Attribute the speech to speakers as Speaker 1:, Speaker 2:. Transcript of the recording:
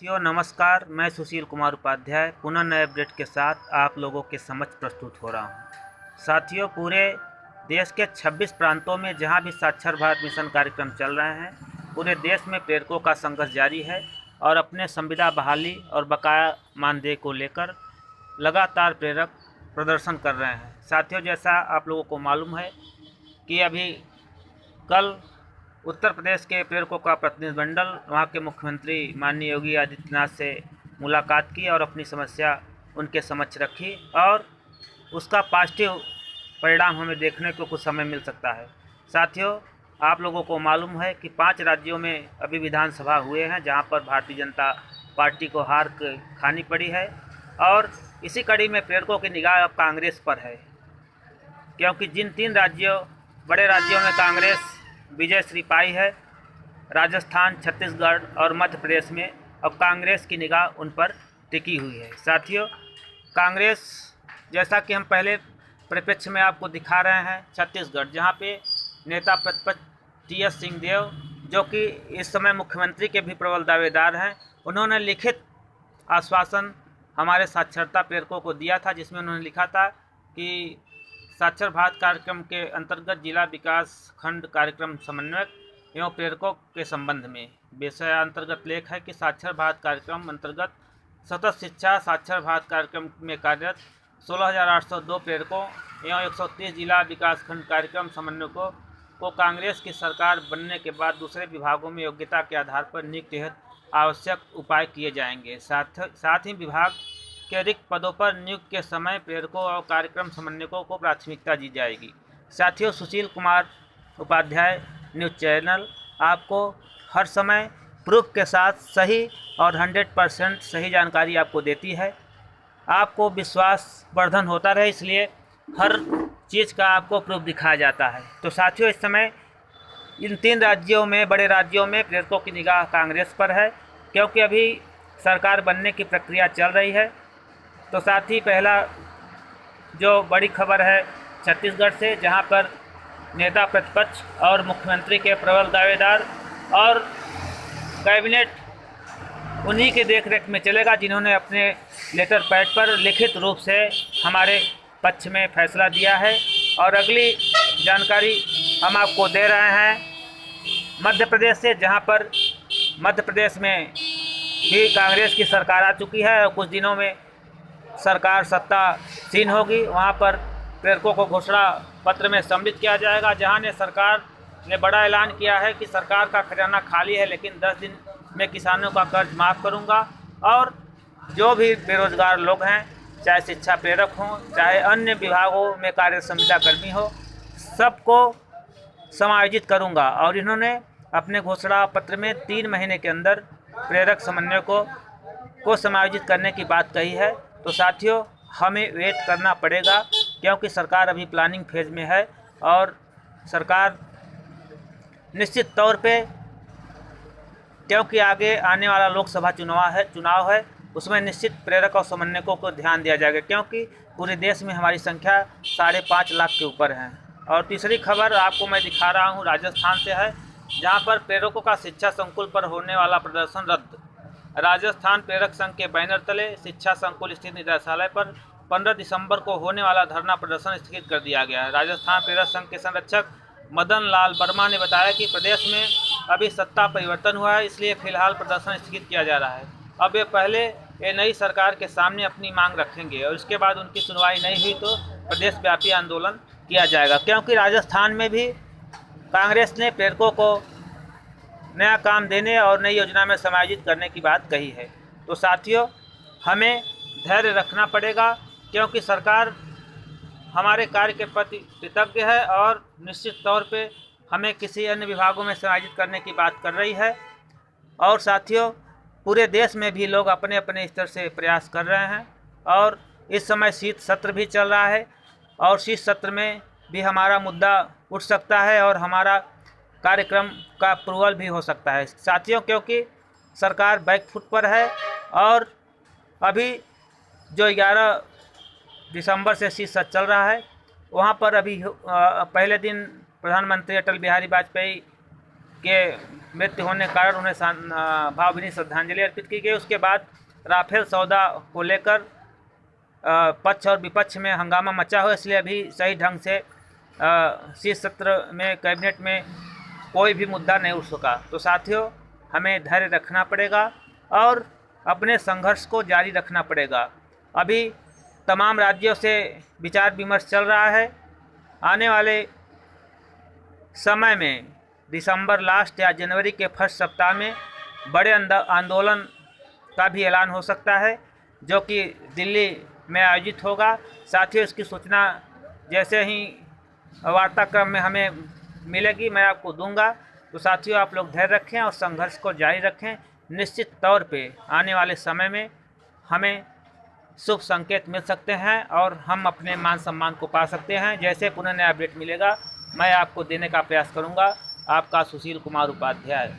Speaker 1: साथियों नमस्कार, मैं सुशील कुमार उपाध्याय पुनः नए अपडेट के साथ आप लोगों के समक्ष प्रस्तुत हो रहा हूं। साथियों, पूरे देश के 26 प्रांतों में जहां भी साक्षर भारत मिशन कार्यक्रम चल रहे हैं, पूरे देश में प्रेरकों का संघर्ष जारी है और अपने संविदा बहाली और बकाया मानदेय को लेकर लगातार प्रेरक प्रदर्शन कर रहे हैं। साथियों, जैसा आप लोगों को मालूम है कि अभी कल उत्तर प्रदेश के प्रेरकों का प्रतिनिधिमंडल वहाँ के मुख्यमंत्री माननीय योगी आदित्यनाथ से मुलाकात की और अपनी समस्या उनके समक्ष रखी और उसका पॉजिटिव परिणाम हमें देखने को कुछ समय मिल सकता है। साथियों, आप लोगों को मालूम है कि 5 राज्यों में अभी विधानसभा हुए हैं जहाँ पर भारतीय जनता पार्टी को हार खानी पड़ी है और इसी कड़ी में प्रेरकों की निगाह अब कांग्रेस पर है, क्योंकि जिन 3 बड़े राज्यों में कांग्रेस विजयश्री पाई है, राजस्थान, छत्तीसगढ़ और मध्य प्रदेश में अब कांग्रेस की निगाह उन पर टिकी हुई है। साथियों, कांग्रेस, जैसा कि हम पहले परिप्रेक्ष्य में आपको दिखा रहे हैं, छत्तीसगढ़ जहां पे नेता प्रतिपक्ष टी.एस. सिंहदेव, जो कि इस समय मुख्यमंत्री के भी प्रबल दावेदार हैं, उन्होंने लिखित आश्वासन हमारे साक्षरता प्रेरकों को दिया था, जिसमें उन्होंने लिखा था कि साक्षर भारत कार्यक्रम के अंतर्गत जिला विकास खंड कार्यक्रम समन्वयक एवं प्रेरकों के संबंध में विषय अंतर्गत लेख है कि साक्षर भारत कार्यक्रम अंतर्गत सतत शिक्षा साक्षर भारत कार्यक्रम में कार्यरत 16,802 प्रेरकों एवं 130 जिला विकास खंड कार्यक्रम समन्वयकों को कांग्रेस की सरकार बनने के बाद दूसरे विभागों में योग्यता के आधार पर नियुक्ति हेतु आवश्यक उपाय किए जाएंगे। साथ ही विभाग के रिक्त पदों पर नियुक्ति के समय प्रेरकों और कार्यक्रम समन्वयकों को प्राथमिकता दी जाएगी। साथियों, सुशील कुमार उपाध्याय न्यूज़ चैनल आपको हर समय प्रूफ के साथ सही और 100% सही जानकारी आपको देती है। आपको विश्वास वर्धन होता रहे, इसलिए हर चीज़ का आपको प्रूफ दिखाया जाता है। तो साथियों, इस समय इन 3 राज्यों में, बड़े राज्यों में प्रेरकों की निगाह कांग्रेस पर है, क्योंकि अभी सरकार बनने की प्रक्रिया चल रही है। तो साथ ही पहला जो बड़ी खबर है छत्तीसगढ़ से, जहां पर नेता प्रतिपक्ष और मुख्यमंत्री के प्रबल दावेदार और कैबिनेट उन्हीं के देखरेख में चलेगा, जिन्होंने अपने लेटर पैड पर लिखित रूप से हमारे पक्ष में फैसला दिया है। और अगली जानकारी हम आपको दे रहे हैं मध्य प्रदेश से, जहां पर मध्य प्रदेश में भी कांग्रेस की सरकार आ चुकी है और कुछ दिनों में सरकार सत्तासीन होगी। वहां पर प्रेरकों को घोषणा पत्र में सम्मिलित किया जाएगा, जहां सरकार ने बड़ा ऐलान किया है कि सरकार का खजाना खाली है, लेकिन 10 दिन में किसानों का कर्ज माफ़ करूंगा और जो भी बेरोजगार लोग हैं, चाहे शिक्षा प्रेरक हों, चाहे अन्य विभागों में कार्य संविदा कर्मी हो, सबको समायोजित करूंगा। और इन्होंने अपने घोषणा पत्र में 3 महीने के अंदर प्रेरक समन्वयकों को समायोजित करने की बात कही है। तो साथियों, हमें वेट करना पड़ेगा, क्योंकि सरकार अभी प्लानिंग फेज में है और सरकार निश्चित तौर पे, क्योंकि आगे आने वाला लोकसभा चुनाव है, उसमें निश्चित प्रेरक और समन्वयकों को ध्यान दिया जाएगा, क्योंकि पूरे देश में हमारी संख्या 5.5 लाख के ऊपर है। और तीसरी खबर आपको मैं दिखा रहा हूँ, राजस्थान से है, जहाँ पर प्रेरकों का शिक्षा संकुल पर होने वाला प्रदर्शन रद्द। राजस्थान प्रेरक संघ के बैनर तले शिक्षा संकुल स्थित निदेशालय पर 15 दिसंबर को होने वाला धरना प्रदर्शन स्थगित कर दिया गया है। राजस्थान प्रेरक संघ के संरक्षक मदन लाल वर्मा ने बताया कि प्रदेश में अभी सत्ता परिवर्तन हुआ है, इसलिए फिलहाल प्रदर्शन स्थगित किया जा रहा है। अब ये नई सरकार के सामने अपनी मांग रखेंगे और इसके बाद उनकी सुनवाई नहीं हुई तो प्रदेशव्यापी आंदोलन किया जाएगा, क्योंकि राजस्थान में भी कांग्रेस ने प्रेरकों को नया काम देने और नई योजना में समायोजित करने की बात कही है। तो साथियों, हमें धैर्य रखना पड़ेगा, क्योंकि सरकार हमारे कार्य के प्रति कृतज्ञ है और निश्चित तौर पे हमें किसी अन्य विभागों में समायोजित करने की बात कर रही है। और साथियों, पूरे देश में भी लोग अपने अपने स्तर से प्रयास कर रहे हैं और इस समय शीत सत्र भी चल रहा है और शीत सत्र में भी हमारा मुद्दा उठ सकता है और हमारा कार्यक्रम का अप्रूवल भी हो सकता है। साथियों, क्योंकि सरकार बैकफुट पर है और अभी जो 11 दिसंबर से शीत सत्र चल रहा है, वहाँ पर अभी पहले दिन प्रधानमंत्री अटल बिहारी वाजपेयी के मृत्यु होने के कारण उन्हें भावभीनी श्रद्धांजलि अर्पित की गई। उसके बाद राफेल सौदा को लेकर पक्ष और विपक्ष में हंगामा मचा हुआ, इसलिए अभी सही ढंग से शीर्ष सत्र में कैबिनेट में कोई भी मुद्दा नहीं उठ सका। तो साथियों, हमें धैर्य रखना पड़ेगा और अपने संघर्ष को जारी रखना पड़ेगा। अभी तमाम राज्यों से विचार विमर्श चल रहा है। आने वाले समय में दिसंबर लास्ट या जनवरी के फर्स्ट सप्ताह में बड़े आंदोलन का भी ऐलान हो सकता है, जो कि दिल्ली में आयोजित होगा। साथियों, इसकी सूचना जैसे ही वार्ताक्रम में हमें मिलेगी मैं आपको दूंगा। तो साथियों, आप लोग धैर्य रखें और संघर्ष को जारी रखें। निश्चित तौर पे आने वाले समय में हमें शुभ संकेत मिल सकते हैं और हम अपने मान सम्मान को पा सकते हैं। जैसे पुनः नया अपडेट मिलेगा मैं आपको देने का प्रयास करूंगा। आपका सुशील कुमार उपाध्याय।